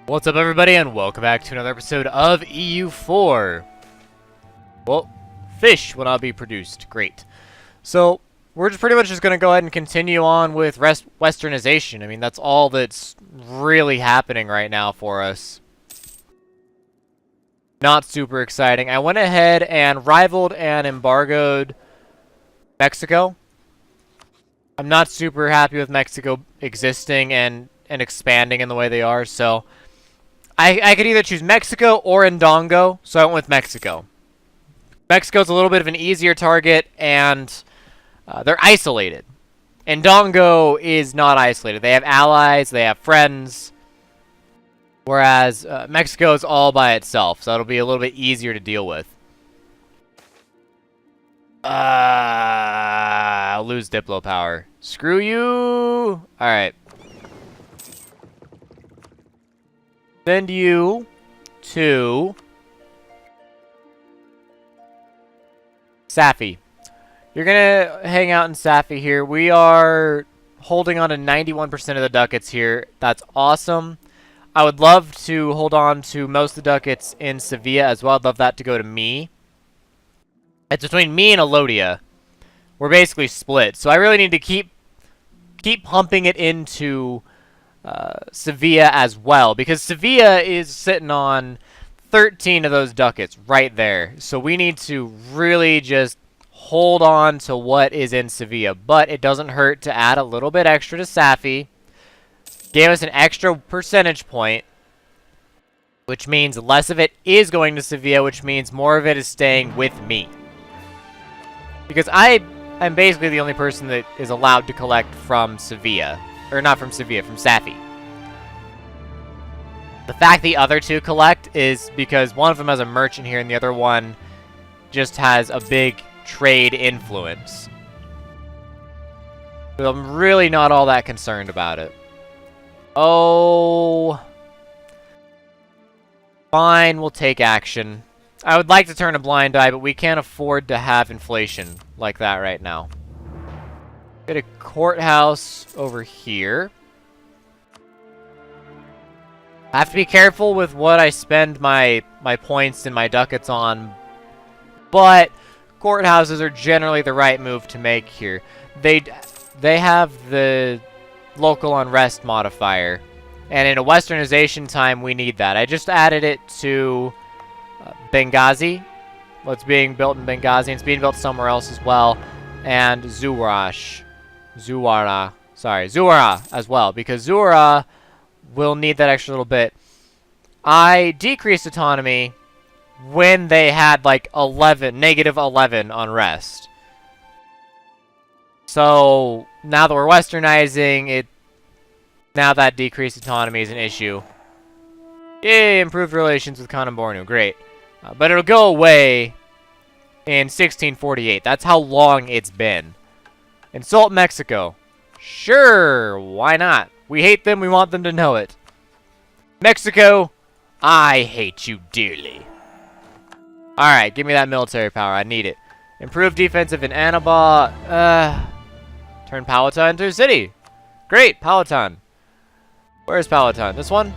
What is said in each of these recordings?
What's up, everybody, and welcome back to another episode of EU4. Well, fish will now be produced. Great. So, we're just pretty much just going to go ahead and continue on with westernization. I mean, that's all that's really happening right now for us. Not super exciting. I went ahead and rivaled and embargoed Mexico. I'm not super happy with Mexico existing and expanding in the way they are, so I could either choose Mexico or Ndongo, so I went with Mexico. Mexico's a little bit of an easier target, and they're isolated. Ndongo is not isolated. They have allies, they have friends, whereas Mexico is all by itself, so it'll be a little bit easier to deal with. I'll lose Diplo power. Screw you! Alright. Send you to Safi. You're gonna hang out in Safi here. We are holding on to 91% of the ducats here. That's awesome. I would love to hold on to most of the ducats in Sevilla as well. I'd love that to go to me. It's between me and Elodia. We're basically split. So I really need to keep pumping it into Sevilla as well, because Sevilla is sitting on 13 of those ducats right there. So we need to really just hold on to what is in Sevilla, but it doesn't hurt to add a little bit extra to Safi. Gave us an extra percentage point, which means less of it is going to Sevilla, which means more of it is staying with me. Because I'm basically the only person that is allowed to collect from Sevilla. Or not from Sevilla, from Safi. The fact the other two collect is because one of them has a merchant here and the other one just has a big trade influence. But I'm really not all that concerned about it. Oh. Fine, we'll take action. I would like to turn a blind eye, but we can't afford to have inflation like that right now. Get a courthouse over here. I have to be careful with what I spend my points and my ducats on, but courthouses are generally the right move to make here. They have the local unrest modifier, and in a westernization time, we need that. I just added it to Benghazi. What's being built in Benghazi, and it's being built somewhere else as well, and Zuwara as well, because Zuwara will need that extra little bit. I decreased autonomy when they had like negative 11 unrest. So now that we're westernizing it, now that decreased autonomy is an issue. Yay, improved relations with Khan and Bornu, great. But it'll go away in 1648. That's how long it's been. Insult Mexico. Sure, why not? We hate them, we want them to know it. Mexico, I hate you dearly. Alright, give me that military power, I need it. Improve defensive in Annaba. Turn Palatine into a city. Great, Palatine. Where's Palatine? This one?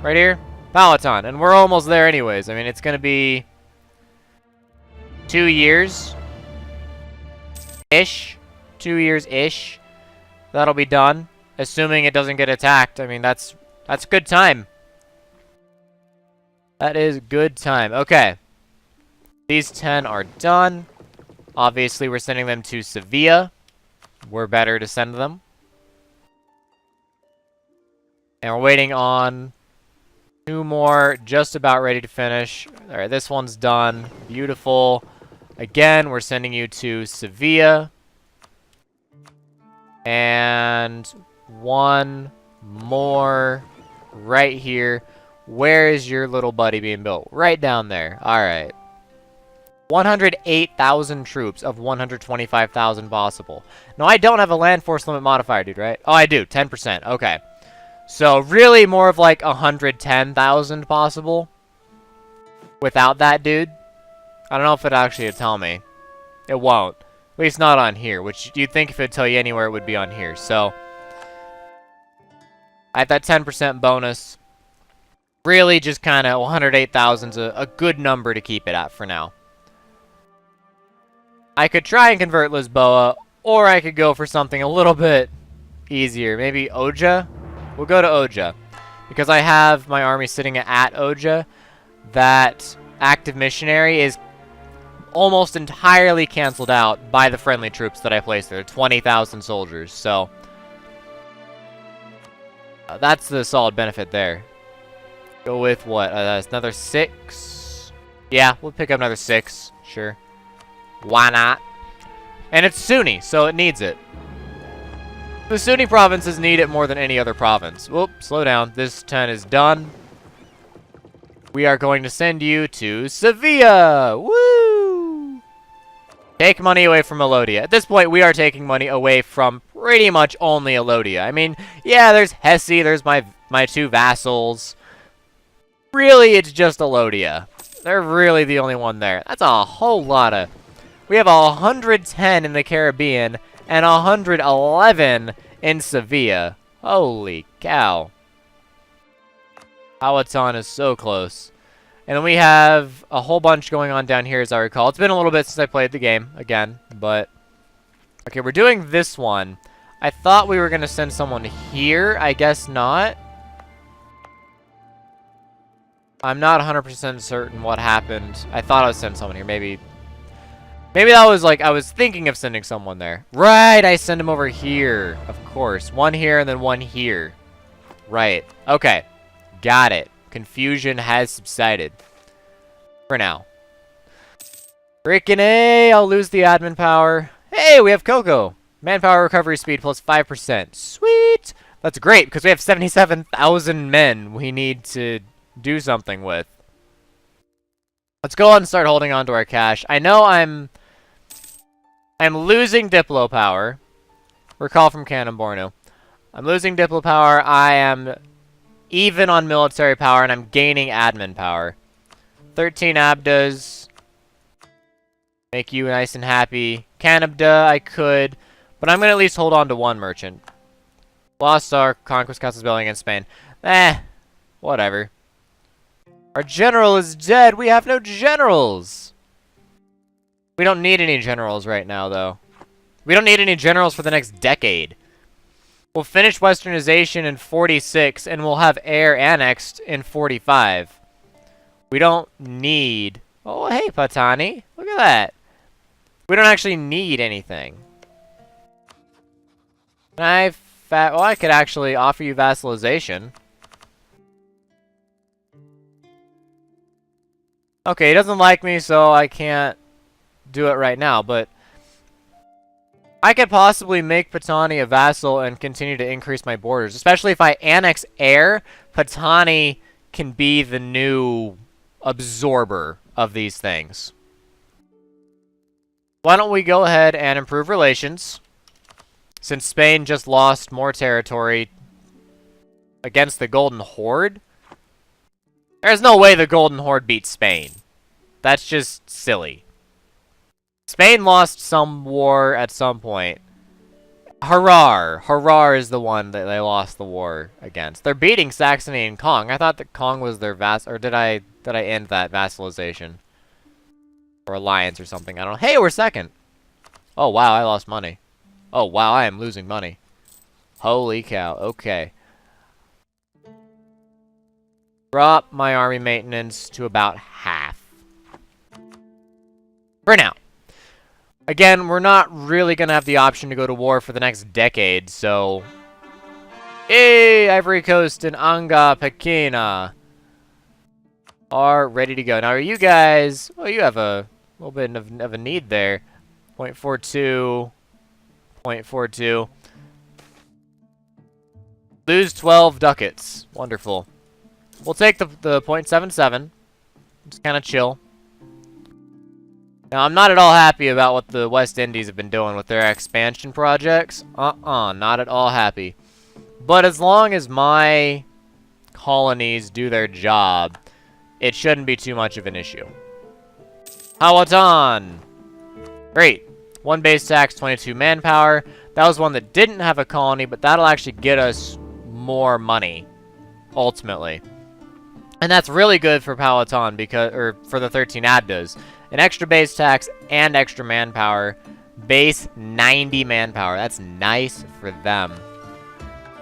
Right here? Palatine. And we're almost there anyways. I mean, it's going to be 2 years. Ish. 2 years-ish. That'll be done. Assuming it doesn't get attacked. I mean, that's good time. That is good time. Okay. These 10 are done. Obviously, we're sending them to Sevilla. We're better to send them. And we're waiting on 2 more, just about ready to finish. Alright, this one's done. Beautiful. Again, we're sending you to Sevilla. And 1 more right here. Where is your little buddy being built? Right down there. Alright. 108,000 troops of 125,000 possible. No, I don't have a land force limit modifier, dude, right? Oh, I do. 10%. Okay. So, really more of like 110,000 possible. Without that, dude. I don't know if it actually would tell me. It won't. At least not on here, which you'd think if it would tell you anywhere, it would be on here. So, I have that 10% bonus. Really, just kind of 108,000 is a good number to keep it at for now. I could try and convert Lisboa, or I could go for something a little bit easier. Maybe Oja? We'll go to Oja. Because I have my army sitting at Oja, that active missionary is almost entirely canceled out by the friendly troops that I placed there. 20,000 soldiers, so that's the solid benefit there. Go with what? Another 6? Yeah, we'll pick up another 6. Sure. Why not? And it's Sunni, so it needs it. The Sunni provinces need it more than any other province. Whoop, slow down. This 10 is done. We are going to send you to Sevilla! Woo! Take money away from Elodia. At this point, we are taking money away from pretty much only Elodia. I mean, yeah, there's Hesse, there's my 2 vassals. Really, it's just Elodia. They're really the only one there. That's a whole lot of... We have 110 in the Caribbean and 111 in Sevilla. Holy cow. Powhatan is so close. And then we have a whole bunch going on down here, as I recall. It's been a little bit since I played the game, again, but... Okay, we're doing this one. I thought we were going to send someone here. I guess not. I'm not 100% certain what happened. I thought I was sending someone here. Maybe that was like, I was thinking of sending someone there. Right, I send him over here. Of course. One here and then one here. Right. Okay. Got it. Confusion has subsided. For now. Freaking A! I'll lose the admin power. Hey, we have Coco. Manpower recovery speed plus 5%. Sweet! That's great, because we have 77,000 men we need to do something with. Let's go on and start holding on to our cash. I know I'm losing Diplo power. Recall from Canon Bornu. I'm losing Diplo power. I am even on military power, and I'm gaining admin power. 13 Abdas. Make you nice and happy. Canabda, I could. But I'm going to at least hold on to 1 merchant. Lost our conquest castles building in Spain. Whatever. Our general is dead. We have no generals. We don't need any generals right now, though. We don't need any generals for the next decade. We'll finish westernization in 46, and we'll have air annexed in 45. We don't need... Oh, hey, Patani. Look at that. We don't actually need anything. Well, I could actually offer you vassalization. Okay, he doesn't like me, so I can't do it right now, but I could possibly make Patani a vassal and continue to increase my borders. Especially if I annex air, Patani can be the new absorber of these things. Why don't we go ahead and improve relations? Since Spain just lost more territory against the Golden Horde. There's no way the Golden Horde beats Spain. That's just silly. Spain lost some war at some point. Harar is the one that they lost the war against. They're beating Saxony and Kong. I thought that Kong was their or did I end that vassalization? Or alliance or something. I don't know. Hey, we're second. Oh, wow, I lost money. Oh, wow, I am losing money. Holy cow. Okay. Drop my army maintenance to about half. For now. Again, we're not really going to have the option to go to war for the next decade, so... Hey, Ivory Coast and Anga Pekina are ready to go. Now, are you guys... Oh, you have a little bit of a need there. 0.42. 0.42. Lose 12 ducats. Wonderful. We'll take the 0.77. Just kind of chill. Now, I'm not at all happy about what the West Indies have been doing with their expansion projects. Not at all happy. But as long as my colonies do their job, it shouldn't be too much of an issue. Powhatan! Great. 1 base tax, 22 manpower. That was one that didn't have a colony, but that'll actually get us more money, ultimately. And that's really good for Palatine because, or for the 13 Abdas. An extra base tax and extra manpower. Base 90 manpower. That's nice for them.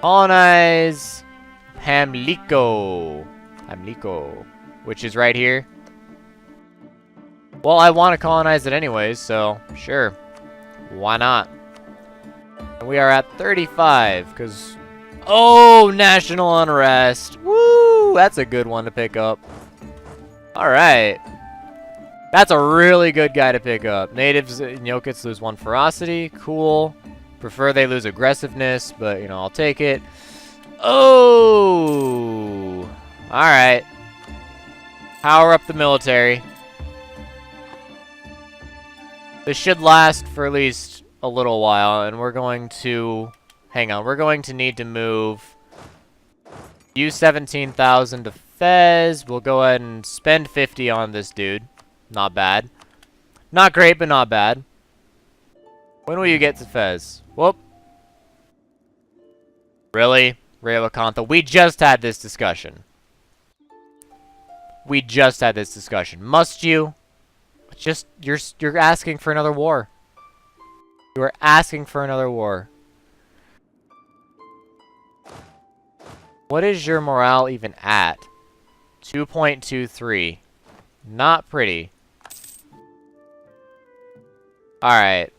Colonize Pamlico. Pamlico. Which is right here. Well, I want to colonize it anyways, so sure. Why not? And we are at 35, because... Oh, national unrest. Woo! That's a good one to pick up. Alright. That's a really good guy to pick up. Natives in Yokits lose 1 ferocity. Cool. Prefer they lose aggressiveness, but, you know, I'll take it. Oh! Alright. Power up the military. This should last for at least a little while, and we're going to... Hang on, we're going to need to move U17,000 to Fez. We'll go ahead and spend 50 on this dude. Not bad. Not great, but not bad. When will you get to Fez? Whoop. Really? Rayawakantha? We just had this discussion. We just had this discussion. Must you? Just, you're asking for another war. You are asking for another war. What is your morale even at? 2.23. Not pretty. Alright.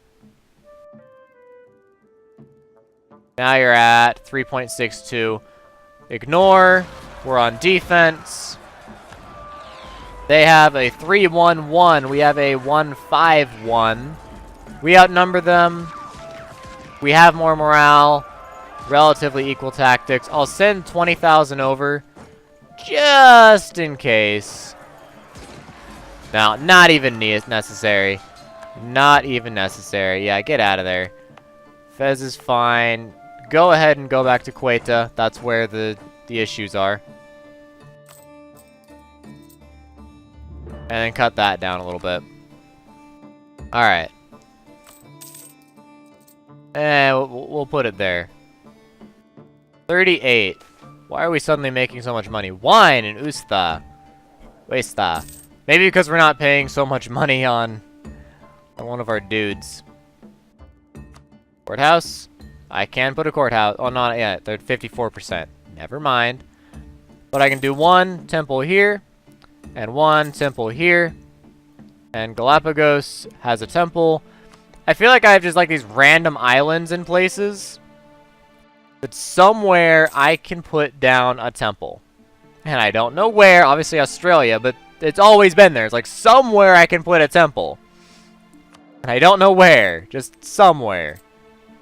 Now you're at 3.62. Ignore. We're on defense. They have a 3-1-1. We have a 1-5-1. We outnumber them. We have more morale. Relatively equal tactics. I'll send 20,000 over. Just in case. Now, not even necessary. Not even necessary. Yeah, get out of there. Fez is fine. Go ahead and go back to Quetta. That's where the issues are. And then cut that down a little bit. Alright. And we'll put it there. 38. Why are we suddenly making so much money? Wine and Usta. Westa. Maybe because we're not paying so much money on one of our dudes. Courthouse? I can put a courthouse. Oh, not yet. They're at 54%. Never mind. But I can do 1 temple here. And 1 temple here. And Galapagos has a temple. I feel like I have just like these random islands in places. But somewhere I can put down a temple. And I don't know where. Obviously Australia, but it's always been there. It's like somewhere I can put a temple. And I don't know where. Just somewhere.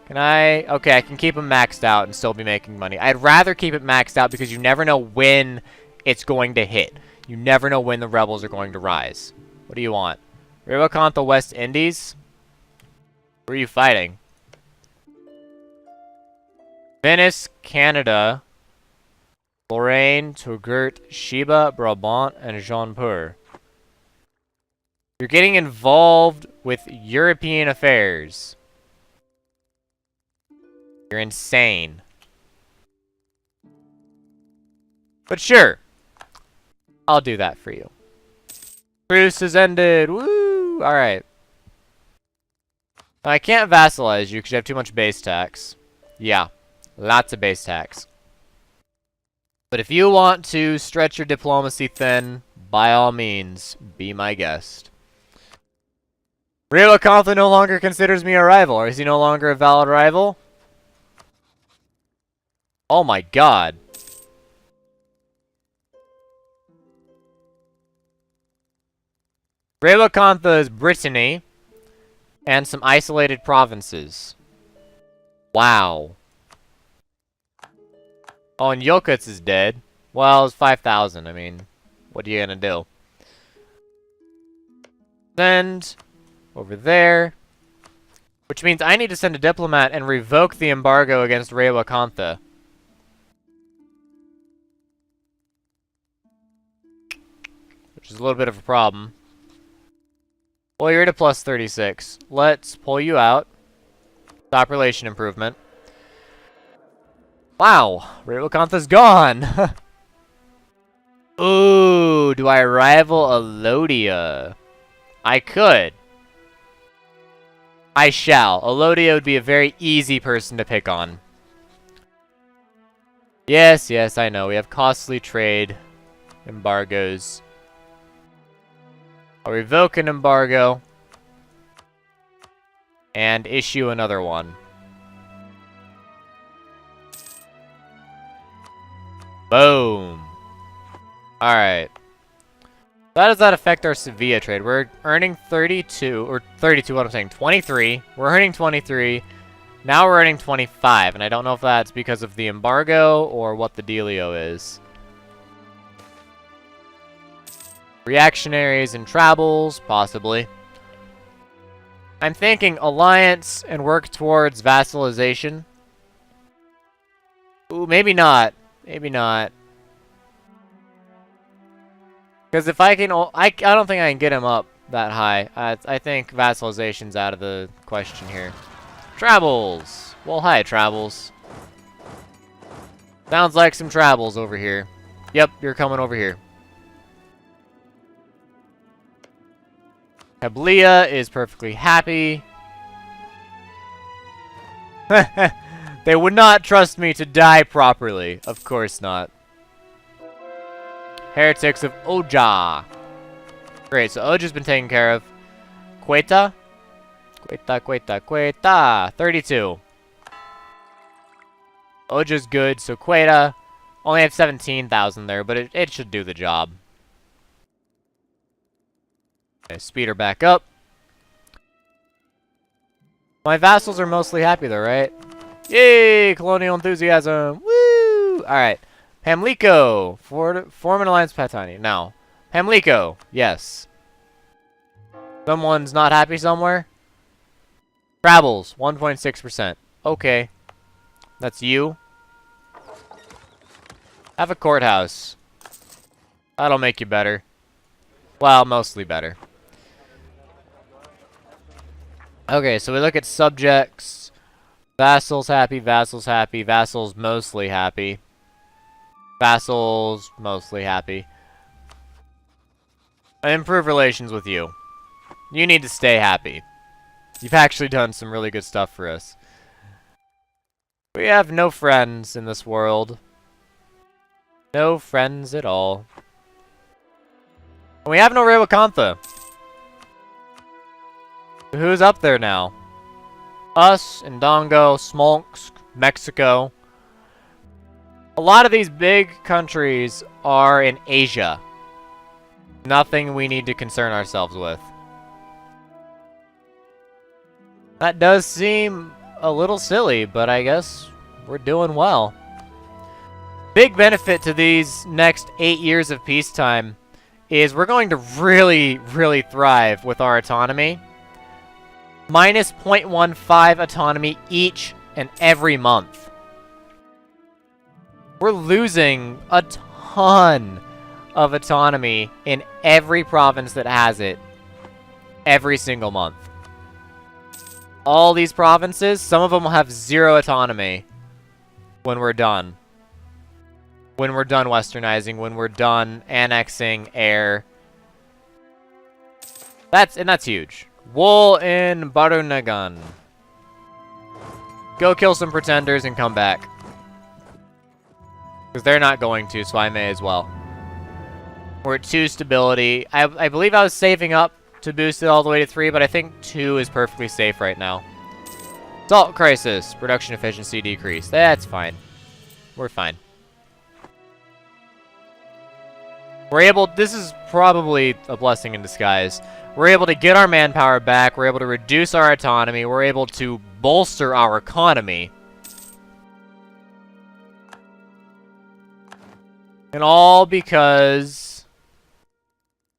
Can I? Okay, I can keep them maxed out and still be making money. I'd rather keep it maxed out because you never know when it's going to hit. You never know when the rebels are going to rise. What do you want? Rayawakantha West Indies? Where are you fighting? Venice, Canada, Lorraine, Touggourt, Sheba, Brabant, and Jaunpur. You're getting involved with European affairs. You're insane. But sure. I'll do that for you. Truce has ended. Woo! Alright. I can't vassalize you because you have too much base tax. Yeah. Lots of base tax. But if you want to stretch your diplomacy thin, by all means, be my guest. Rayawakantha no longer considers me a rival. Or is he no longer a valid rival? Oh my god. Rayawakantha is Brittany and some isolated provinces. Wow. Oh, and Yokits is dead. Well, it's 5,000. I mean, what are you gonna do? Send over there. Which means I need to send a diplomat and revoke the embargo against Rayawakantha. Which is a little bit of a problem. Well, you're at a plus 36. Let's pull you out. Stop relation improvement. Wow, Rayawakantha's gone. Ooh, do I rival Elodia? I could. I shall. Elodia would be a very easy person to pick on. Yes, yes, I know. We have costly trade embargoes. I'll revoke an embargo and issue another one. Boom. Alright. How does that affect our Sevilla trade? We're earning 32, or 32, what I'm saying, 23. We're earning 23. Now we're earning 25, and I don't know if that's because of the embargo or what the dealio is. Reactionaries and Travels, possibly. I'm thinking alliance and work towards vassalization. Ooh, maybe not. Maybe not. Because if I can... I don't think I can get him up that high. I think vassalization's out of the question here. Travels! Well, hi, Travels. Sounds like some Travels over here. Yep, you're coming over here. Kablia is perfectly happy. They would not trust me to die properly. Of course not. Heretics of Oja. Great, so Oja's been taken care of. Queta? Queta. 32. Oja's good, so Queta. Only have 17,000 there, but it should do the job. Okay, speed her back up. My vassals are mostly happy though, right? Yay! Colonial enthusiasm! Woo! Alright. Pamlico! Form an alliance with Patani. Now. Pamlico! Yes. Someone's not happy somewhere? Travels. 1.6%. Okay. That's you. Have a courthouse. That'll make you better. Well, mostly better. Okay, so we look at subjects. Vassals happy, vassals happy, vassals mostly happy. Vassals mostly happy. I improve relations with you. You need to stay happy. You've actually done some really good stuff for us. We have no friends in this world. No friends at all. And we have no Rewakantha. Who's up there now? Us, Ndongo, Smolsk, Mexico. A lot of these big countries are in Asia. Nothing we need to concern ourselves with. That does seem a little silly, but I guess we're doing well. Big benefit to these next 8 years of peacetime is we're going to really, really thrive with our autonomy. Minus 0.15 autonomy each and every month. We're losing a ton of autonomy in every province that has it every single month. All these provinces, some of them will have 0 autonomy when we're done. When we're done westernizing, when we're done annexing air. That's huge. Wool in Barunagan. Go kill some pretenders and come back. Because they're not going to, so I may as well. We're at 2 stability. I believe I was saving up to boost it all the way to 3, but I think 2 is perfectly safe right now. Salt crisis. Production efficiency decrease. That's fine. We're fine. We're able... This is probably a blessing in disguise. We're able to get our manpower back. We're able to reduce our autonomy. We're able to bolster our economy. And all because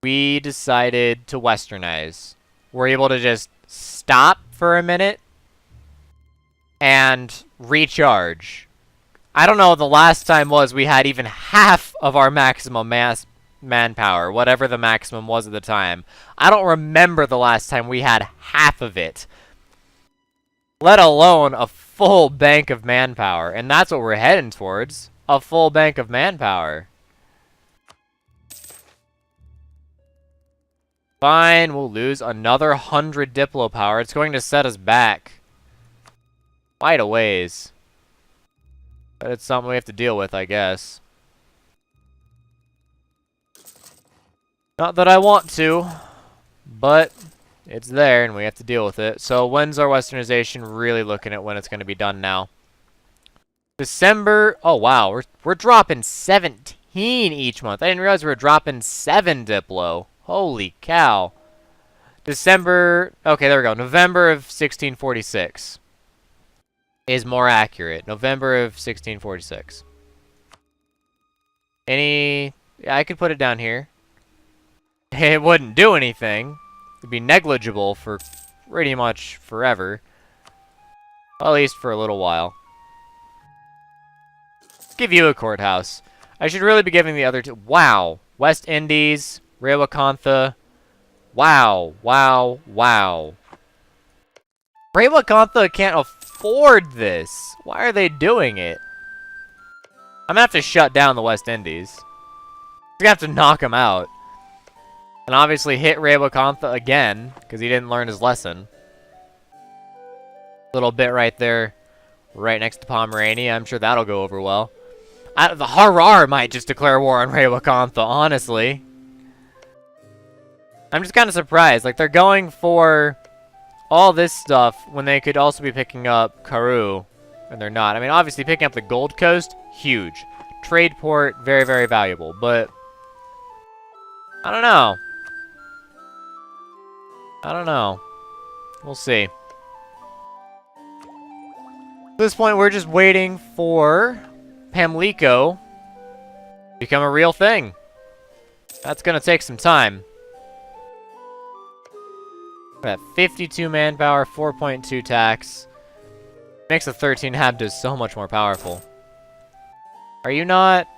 we decided to westernize. We're able to just stop for a minute and recharge. I don't know, the last time was we had even half of our maximum manpower, whatever the maximum was at the time. I don't remember the last time we had half of it, let alone a full bank of manpower. And that's what we're heading towards, a full bank of manpower. Fine, we'll lose another 100 Diplo power. It's going to set us back quite a ways. But it's something we have to deal with, I guess. Not that I want to, but it's there and we have to deal with it. So when's our westernization? Really looking at when it's going to be done now. December. Oh, wow. We're dropping 17 each month. I didn't realize we were dropping 7 Diplo. Holy cow. December. Okay, there we go. November of 1646 is more accurate. November of 1646. Yeah, I could put it down here. It wouldn't do anything. It'd be negligible for pretty much forever. Well, at least for a little while. Give you a courthouse. I should really be giving the other two. Wow. West Indies, Rewakantha. Wow. Wow. Wow. Rewakantha can't afford this. Why are they doing it? I'm gonna have to shut down the West Indies. I'm gonna have to knock them out. And obviously hit Rewakantha again, because he didn't learn his lesson. Little bit right there, right next to Pomerania. I'm sure that'll go over well. The Harar might just declare war on Rewakantha, honestly. I'm just kind of surprised. Like, they're going for all this stuff when they could also be picking up Karoo, and they're not. I mean, obviously, picking up the Gold Coast, huge. Trade port, very, very valuable. But, I don't know. I don't know. We'll see. At this point, we're just waiting for Pamlico to become a real thing. That's going to take some time. At 52 manpower, 4.2 tax. Makes the 13 Abda so much more powerful. Are you not?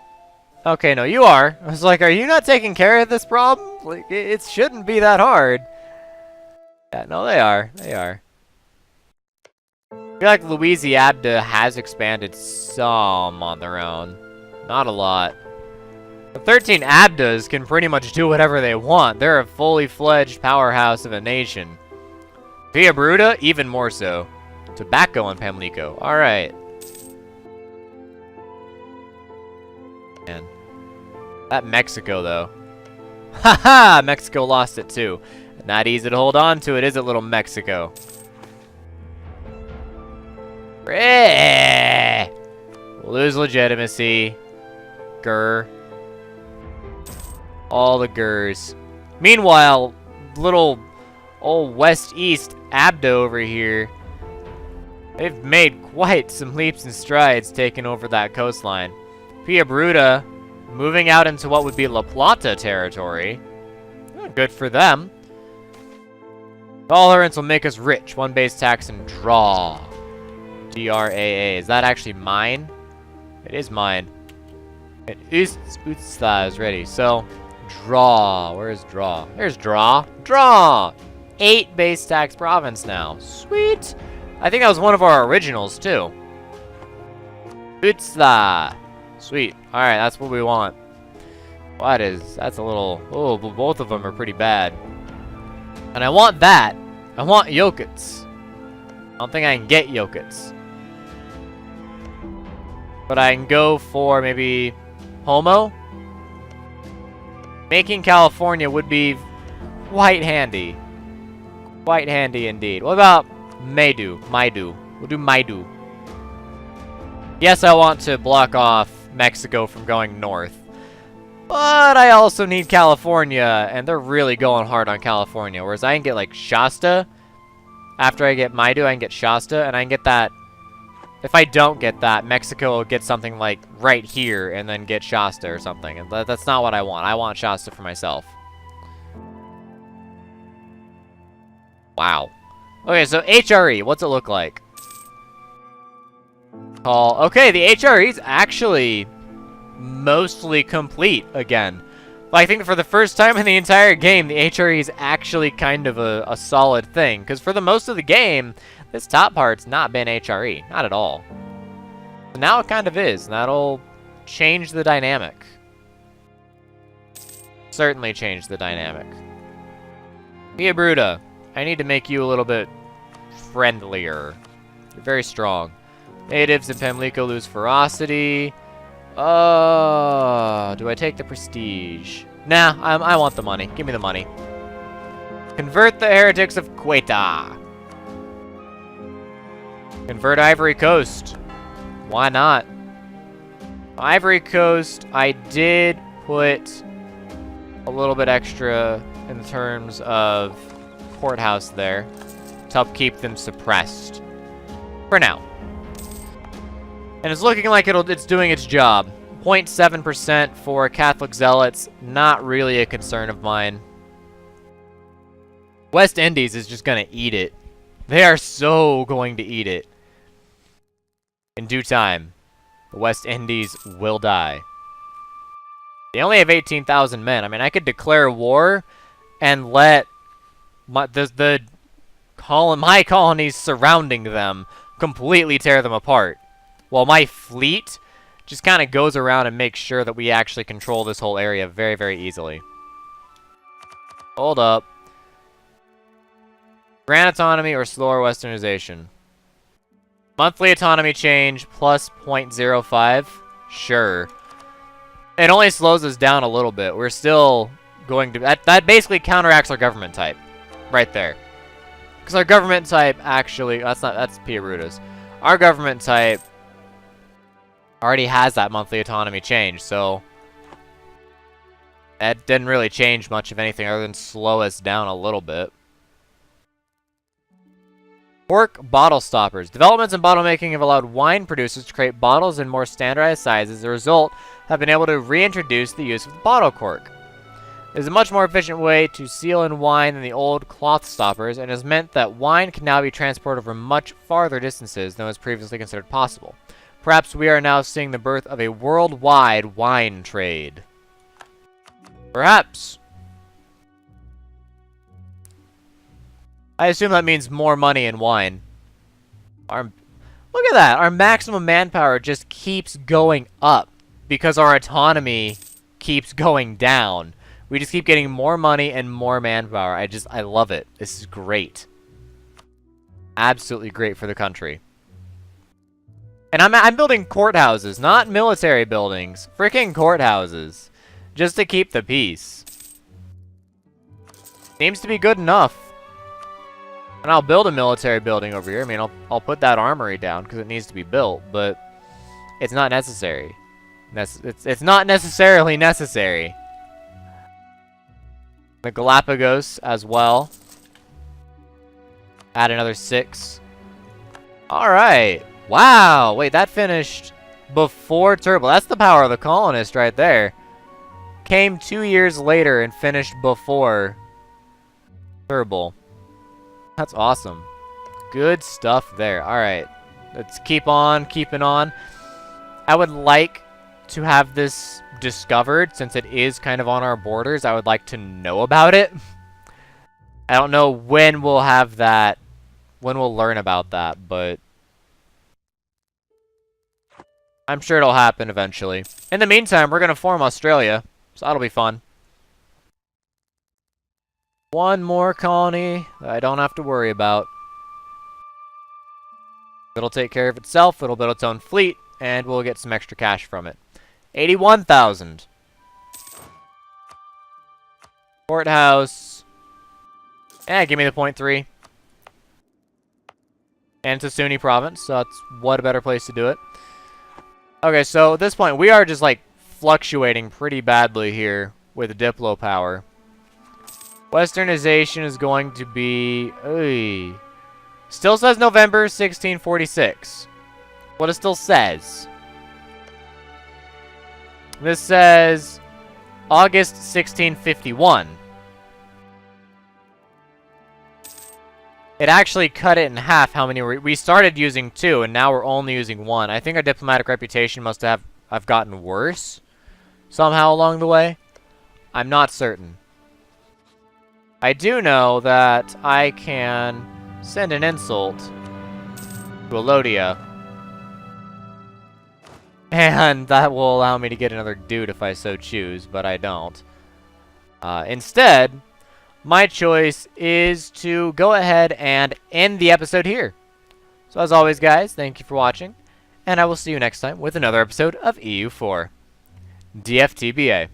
Okay, no, you are. I was like, are you not taking care of this problem? Like, it shouldn't be that hard. Yeah, no, they are. They are. I feel like Louisiana has expanded some on their own. Not a lot. The 13 Abdas can pretty much do whatever they want. They're a fully fledged powerhouse of a nation. Via Bruta, even more so. Tobacco on Pamlico. Alright. Man. That Mexico, though. Haha! Mexico lost it, too. Not easy to hold on to it, is it, little Mexico? We'll lose legitimacy. Grr. All the Gurs. Meanwhile, little old West-East Abda over here, they've made quite some leaps and strides taking over that coastline. Pia Bruta moving out into what would be La Plata territory. Good for them. Tolerance will make us rich. 1 base tax and draw. DRAA. Is that actually mine? It is mine. And Utsa is ready. So, draw. Where is draw? There's draw. Draw! 8 base tax province now. Sweet! I think that was one of our originals, too. Utsa. Sweet. Alright, that's what we want. That's a little... Oh, but both of them are pretty bad. And I want that. I want Yokits. I don't think I can get Yokits. But I can go for maybe Homo. Making California would be quite handy. Quite handy indeed. What about Maidu? We'll do Maidu. Yes, I want to block off Mexico from going north. But I also need California, and they're really going hard on California. Whereas I can get, like, Shasta. After I get Maidu, I can get Shasta, and I can get that. If I don't get that, Mexico will get something, like, right here, and then get Shasta or something. And that's not what I want. I want Shasta for myself. Wow. Okay, so HRE, what's it look like? Okay, the HRE is actually mostly complete again. Like, I think for the first time in the entire game, the HRE is actually kind of a solid thing. Because for the most of the game, this top part's not been HRE. Not at all. So now it kind of is. And that'll change the dynamic. Certainly change the dynamic. Via Bruta, I need to make you a little bit friendlier. You're very strong. Natives in Pamlico lose ferocity. Do I take the prestige? Nah, I want the money. Give me the money. Convert the heretics of Quetta. Convert Ivory Coast. Why not? Ivory Coast, I did put a little bit extra in terms of courthouse there to help keep them suppressed. For now. And it's looking like it's doing its job. 0.7% for Catholic zealots, not really a concern of mine. West Indies is just gonna eat it. They are so going to eat it. In due time, the West Indies will die. They only have 18,000 men. I mean, I could declare war and let my colonies surrounding them completely tear them apart. While my fleet just kind of goes around and makes sure that we actually control this whole area very, very easily. Hold up. Grant autonomy or slower westernization? Monthly autonomy change plus 0.05? Sure. It only slows us down a little bit. We're still going to... That basically counteracts our government type. Right there. Because our government type actually... That's Pia Brutus. Our government type already has that monthly autonomy change, so... That didn't really change much of anything other than slow us down a little bit. Cork bottle stoppers. Developments in bottle making have allowed wine producers to create bottles in more standardized sizes. As a result, have been able to reintroduce the use of the bottle cork. It is a much more efficient way to seal in wine than the old cloth stoppers, and has meant that wine can now be transported over much farther distances than was previously considered possible. Perhaps we are now seeing the birth of a worldwide wine trade. Perhaps. I assume that means more money in wine. Look at that. Our maximum manpower just keeps going up because our autonomy keeps going down. We just keep getting more money and more manpower. I love it. This is great. Absolutely great for the country. And I'm building courthouses, not military buildings. Freaking courthouses. Just to keep the peace. Seems to be good enough. And I'll build a military building over here. I mean, I'll put that armory down because it needs to be built, but it's not necessary. It's not necessarily necessary. The Galapagos as well. Add another 6. Alright. Wow. Wait, that finished before Turbo. That's the power of the colonist right there. Came 2 years later and finished before Turbo. That's awesome. Good stuff there. Alright. Let's keep on keeping on. I would like to have this discovered since it is kind of on our borders. I would like to know about it. I don't know when we'll have that, when we'll learn about that, but I'm sure it'll happen eventually. In the meantime, we're going to form Australia, so that'll be fun. One more colony that I don't have to worry about. It'll take care of itself, it'll build its own fleet, and we'll get some extra cash from it. 81,000. Courthouse. Yeah, give me the 0.3. And it's a Sunni province, so that's what a better place to do it. Okay, so at this point, we are just like fluctuating pretty badly here with the Diplo power. Westernization is going to be... Still says November 1646. What it still says. This says August 1651. It actually cut it in half how many we started using 2, and now we're only using 1. I think our diplomatic reputation must have gotten worse somehow along the way. I'm not certain. I do know that I can send an insult to Elodia. And that will allow me to get another dude if I so choose, but I don't. Instead, my choice is to go ahead and end the episode here. So as always, guys, thank you for watching, and I will see you next time with another episode of EU4. DFTBA.